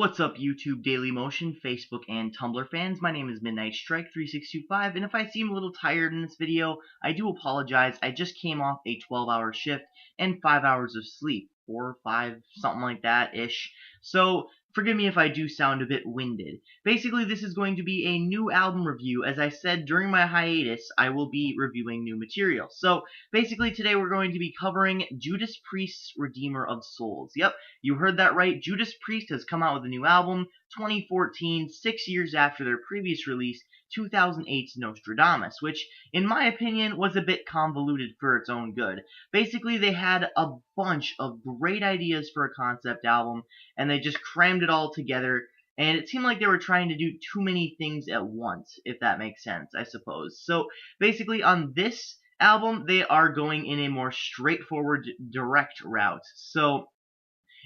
What's up, YouTube, Dailymotion, Facebook, and Tumblr fans? My name is Midnight Strike 3625, and if I seem a little tired in this video, I do apologize. I just came off a 12-hour shift and 5 hours of sleep. 4 or 5, something like that-ish. So, forgive me if I do sound a bit winded. Basically, this is going to be a new album review. As I said, during my hiatus, I will be reviewing new material. So, basically, today we're going to be covering Judas Priest's Redeemer of Souls. Yep, you heard that right. Judas Priest has come out with a new album, 2014, 6 years after their previous release, 2008's Nostradamus, which, in my opinion, was a bit convoluted for its own good. Basically, they had a bunch of great ideas for a concept album, and they just crammed it all together, and it seemed like they were trying to do too many things at once, if that makes sense, I suppose. So, basically, on this album, they are going in a more straightforward, direct route. So,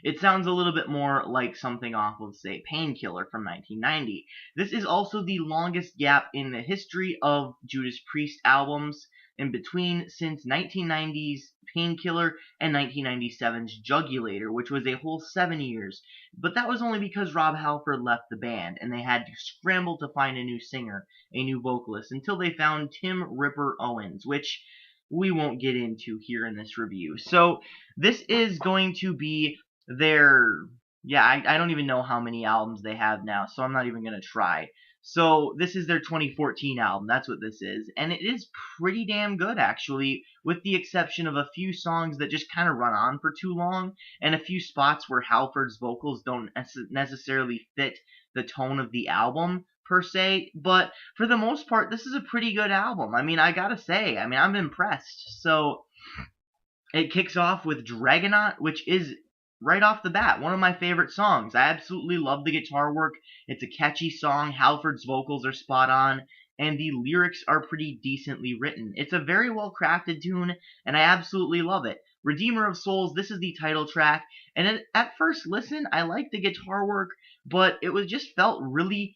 it sounds a little bit more like something off of, say, Painkiller from 1990. This is also the longest gap in the history of Judas Priest albums in between since 1990's Painkiller and 1997's Jugulator, which was a whole 7 years. But that was only because Rob Halford left the band, and they had to scramble to find a new singer, a new vocalist, until they found Tim Ripper Owens, which we won't get into here in this review. So, this is going to be I don't even know how many albums they have now, so I'm not even going to try. So, this is their 2014 album, that's what this is, and it is pretty damn good, actually, with the exception of a few songs that just kind of run on for too long, and a few spots where Halford's vocals don't necessarily fit the tone of the album, per se, but for the most part, this is a pretty good album. I mean, I gotta say, I'm impressed. So, it kicks off with Dragonaut, which is right off the bat, one of my favorite songs. I absolutely love the guitar work. It's a catchy song. Halford's vocals are spot on, and the lyrics are pretty decently written. It's a very well-crafted tune, and I absolutely love it. Redeemer of Souls, this is the title track, and at first listen, I liked the guitar work, but it just felt really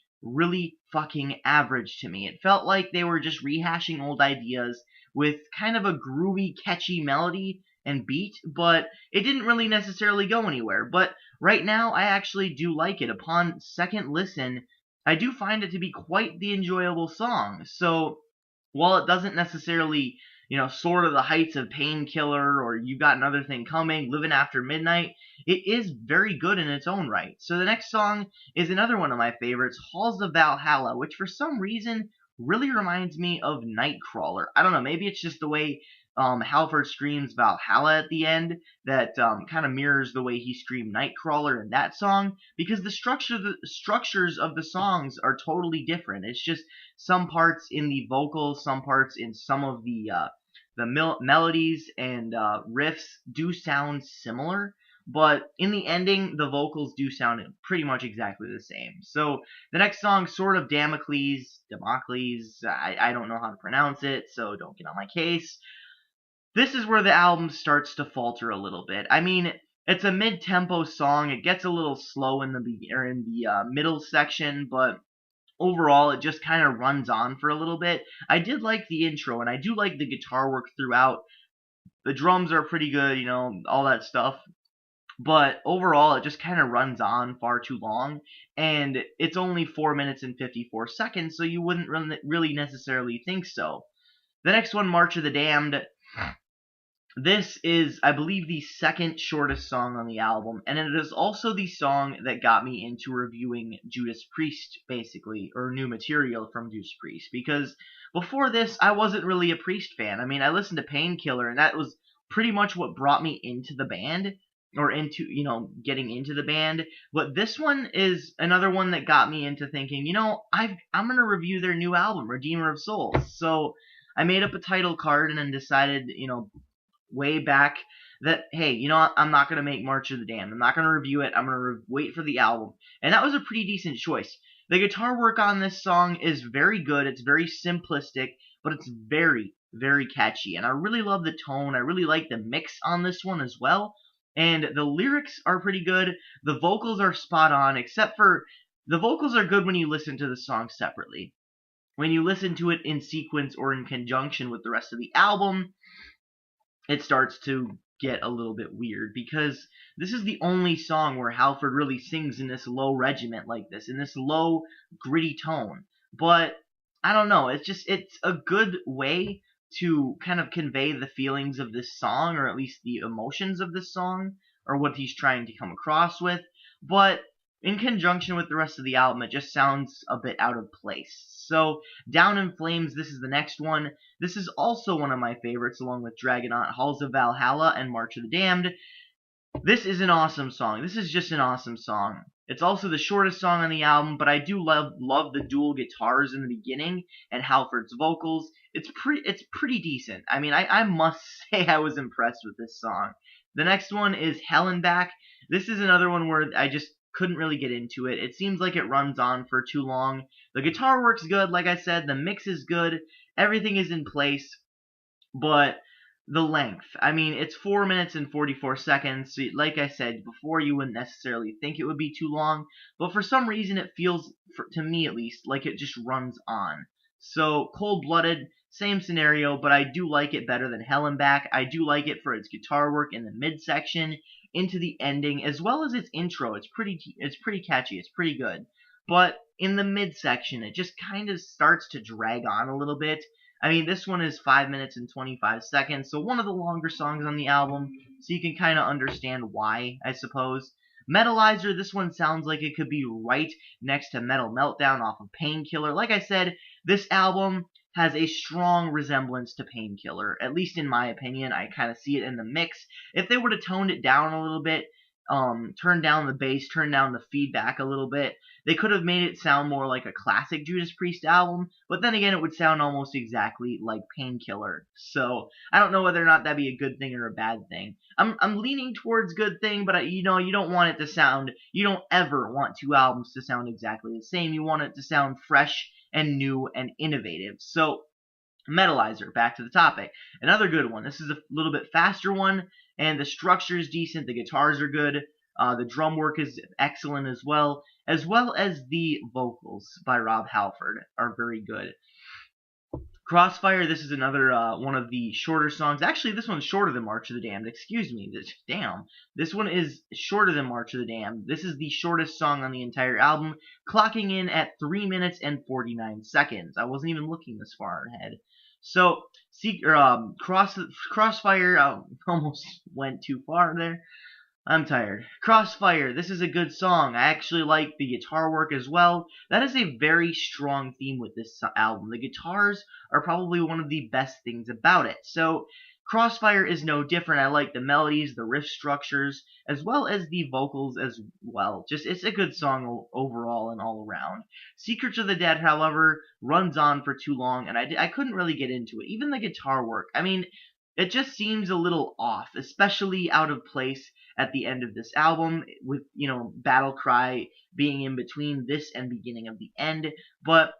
fucking average to me. It felt like they were just rehashing old ideas with kind of a groovy, catchy melody and beat, but it didn't really necessarily go anywhere. But right now, I actually do like it. Upon second listen, I do find it to be quite the enjoyable song. So, while it doesn't necessarily, soar to the heights of Painkiller or You Got Another Thing Coming, Living After Midnight, it is very good in its own right. So the next song is another one of my favorites, Halls of Valhalla, which for some reason really reminds me of Nightcrawler. I don't know, maybe it's just the way Halford screams Valhalla at the end that kind of mirrors the way he screamed Nightcrawler in that song, because the structures of the songs are totally different. It's just some parts in the vocals, some parts in some of the melodies and riffs do sound similar, but in the ending, the vocals do sound pretty much exactly the same. So the next song, Sword of Damocles, I don't know how to pronounce it, so don't get on my case. This is where the album starts to falter a little bit. I mean, it's a mid-tempo song. It gets a little slow in the middle section, but overall, it just kind of runs on for a little bit. I did like the intro, and I do like the guitar work throughout. The drums are pretty good, all that stuff. But overall, it just kind of runs on far too long, and it's only 4 minutes and 54 seconds, so you wouldn't really necessarily think so. The next one, March of the Damned. This is, I believe, the second shortest song on the album, and it is also the song that got me into reviewing Judas Priest, basically, or new material from Judas Priest, because before this, I wasn't really a Priest fan. I listened to Painkiller, and that was pretty much what brought me into the band, or into, getting into the band, but this one is another one that got me into thinking, I'm going to review their new album, Redeemer of Souls. So I made up a title card and then decided, way back that, hey, I'm not going to make March of the Damned. I'm not going to review it. I'm going to wait for the album. And that was a pretty decent choice. The guitar work on this song is very good. It's very simplistic, but it's very catchy. And I really love the tone. I really like the mix on this one as well. And the lyrics are pretty good. The vocals are spot on, except for the vocals are good when you listen to the song separately. When you listen to it in sequence or in conjunction with the rest of the album, it starts to get a little bit weird, because this is the only song where Halford really sings in this low regiment like this, in this low, gritty tone. But I don't know, it's a good way to kind of convey the feelings of this song, or at least the emotions of this song, or what he's trying to come across with. But in conjunction with the rest of the album, it just sounds a bit out of place. So, Down in Flames, this is the next one. This is also one of my favorites, along with Dragonaut, Halls of Valhalla, and March of the Damned. This is an awesome song. This is just an awesome song. It's also the shortest song on the album, but I do love the dual guitars in the beginning and Halford's vocals. It's pretty decent. I mean, I must say I was impressed with this song. The next one is Hell and Back. This is another one where I just couldn't really get into it. It seems like it runs on for too long. The guitar work's good, like I said. The mix is good. Everything is in place. But the length, I mean, it's 4 minutes and 44 seconds. So like I said before, you wouldn't necessarily think it would be too long. But for some reason, it feels, to me at least, like it just runs on. So, Cold-Blooded, same scenario, but I do like it better than Hell and Back. I do like it for its guitar work in the midsection, into the ending, as well as its intro. It's pretty catchy. It's pretty good. But in the midsection, it just kind of starts to drag on a little bit. I mean, this one is 5 minutes and 25 seconds, so one of the longer songs on the album, so you can kind of understand why, I suppose. Metalizer, this one sounds like it could be right next to Metal Meltdown off of Painkiller. Like I said, this album has a strong resemblance to Painkiller, at least in my opinion. I kind of see it in the mix. If they would have toned it down a little bit, turned down the bass, turned down the feedback a little bit, they could have made it sound more like a classic Judas Priest album, but then again, it would sound almost exactly like Painkiller. So, I don't know whether or not that'd be a good thing or a bad thing. I'm leaning towards good thing, but you don't want it to sound, you don't ever want two albums to sound exactly the same. You want it to sound fresh and new and innovative. So, Metalizer, back to the topic. Another good one. This is a little bit faster one, and the structure is decent. The guitars are good. The drum work is excellent as well as the vocals by Rob Halford are very good. Crossfire, this is another one of the shorter songs. Actually, this one's shorter than March of the Damned. Excuse me. Damn. This one is shorter than March of the Damned. This is the shortest song on the entire album, clocking in at 3 minutes and 49 seconds. I wasn't even looking this far ahead. So, Crossfire, almost went too far there. I'm tired. Crossfire, this is a good song. I actually like the guitar work as well. That is a very strong theme with this album. The guitars are probably one of the best things about it. So, Crossfire is no different. I like the melodies, the riff structures, as well as the vocals as well. It's a good song overall and all around. Secrets of the Dead, however, runs on for too long, and I couldn't really get into it. Even the guitar work, I mean, it just seems a little off, especially out of place at the end of this album, with, Battle Cry being in between this and beginning of the end, but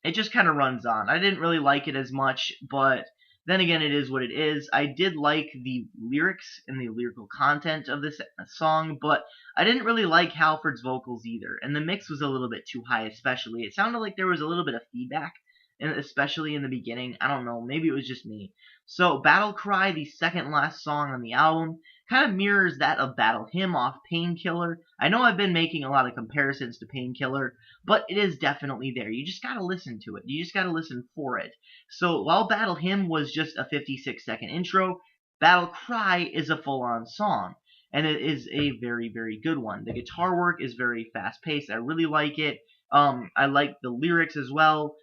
it just kind of runs on. I didn't really like it as much, but then again, it is what it is. I did like the lyrics and the lyrical content of this song, but I didn't really like Halford's vocals either, and the mix was a little bit too high especially. It sounded like there was a little bit of feedback, and especially in the beginning. I don't know, maybe it was just me. So, Battle Cry, the second last song on the album, kind of mirrors that of Battle Hymn off Painkiller. I know I've been making a lot of comparisons to Painkiller, but it is definitely there. You just gotta listen to it. You just gotta listen for it. So, while Battle Hymn was just a 56-second intro, Battle Cry is a full-on song, and it is a very, very good one. The guitar work is very fast-paced. I really like it. I like the lyrics as well.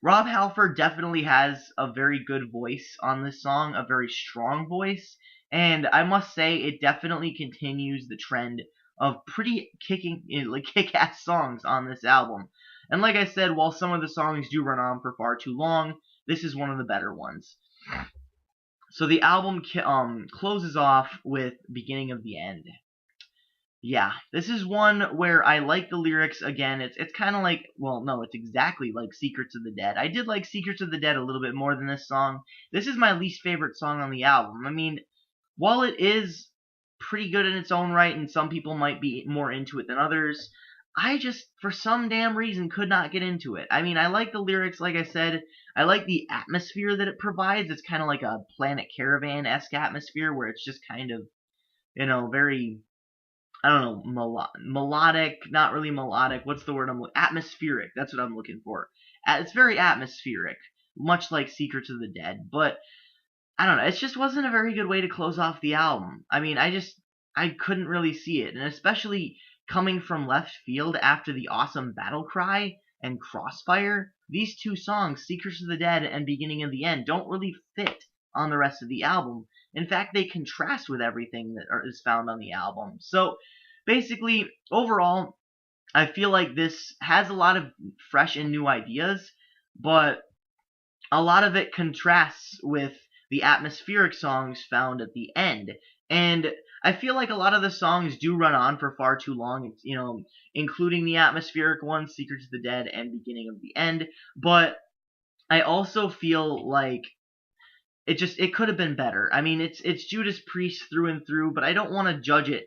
Rob Halford definitely has a very good voice on this song, a very strong voice, and I must say it definitely continues the trend of pretty kick-ass songs on this album. And like I said, while some of the songs do run on for far too long, this is one of the better ones. So the album closes off with Beginning of the End. Yeah, this is one where I like the lyrics. Again, it's kind of like, well, no, it's exactly like Secrets of the Dead. I did like Secrets of the Dead a little bit more than this song. This is my least favorite song on the album. I mean, while it is pretty good in its own right, and some people might be more into it than others, I just, for some damn reason, could not get into it. I mean, I like the lyrics, like I said. I like the atmosphere that it provides. It's kind of like a Planet Caravan-esque atmosphere where it's just kind of, very, I don't know, melodic, not really melodic. What's the word atmospheric. That's what I'm looking for. It's very atmospheric, much like Secrets of the Dead. But I don't know. It just wasn't a very good way to close off the album. I mean, I couldn't really see it, and especially coming from left field after the awesome Battle Cry and Crossfire, these two songs, Secrets of the Dead and Beginning of the End, don't really fit on the rest of the album. In fact, they contrast with everything that is found on the album. So, basically, overall, I feel like this has a lot of fresh and new ideas, but a lot of it contrasts with the atmospheric songs found at the end. And I feel like a lot of the songs do run on for far too long, including the atmospheric ones, Secrets of the Dead and Beginning of the End. But I also feel like it could have been better. I mean, it's Judas Priest through and through, but I don't want to judge it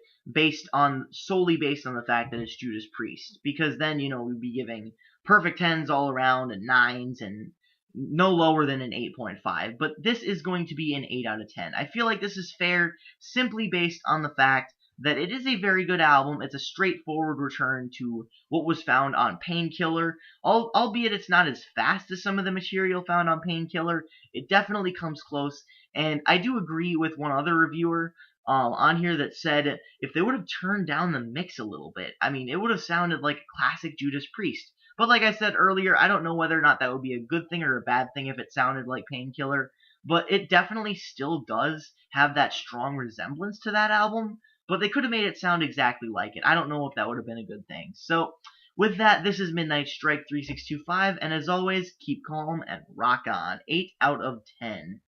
solely based on the fact that it's Judas Priest, because then we'd be giving perfect 10s all around and 9s and no lower than an 8.5. But this is going to be an 8 out of 10. I feel like this is fair simply based on the fact that it is a very good album. It's a straightforward return to what was found on Painkiller, albeit it's not as fast as some of the material found on Painkiller. It definitely comes close, and I do agree with one other reviewer on here that said if they would have turned down the mix a little bit, I mean, it would have sounded like a classic Judas Priest. But like I said earlier, I don't know whether or not that would be a good thing or a bad thing if it sounded like Painkiller, but it definitely still does have that strong resemblance to that album, but they could have made it sound exactly like it. I don't know if that would have been a good thing. So, with that, this is Midnight Strike 3625, and as always, keep calm and rock on. 8 out of 10.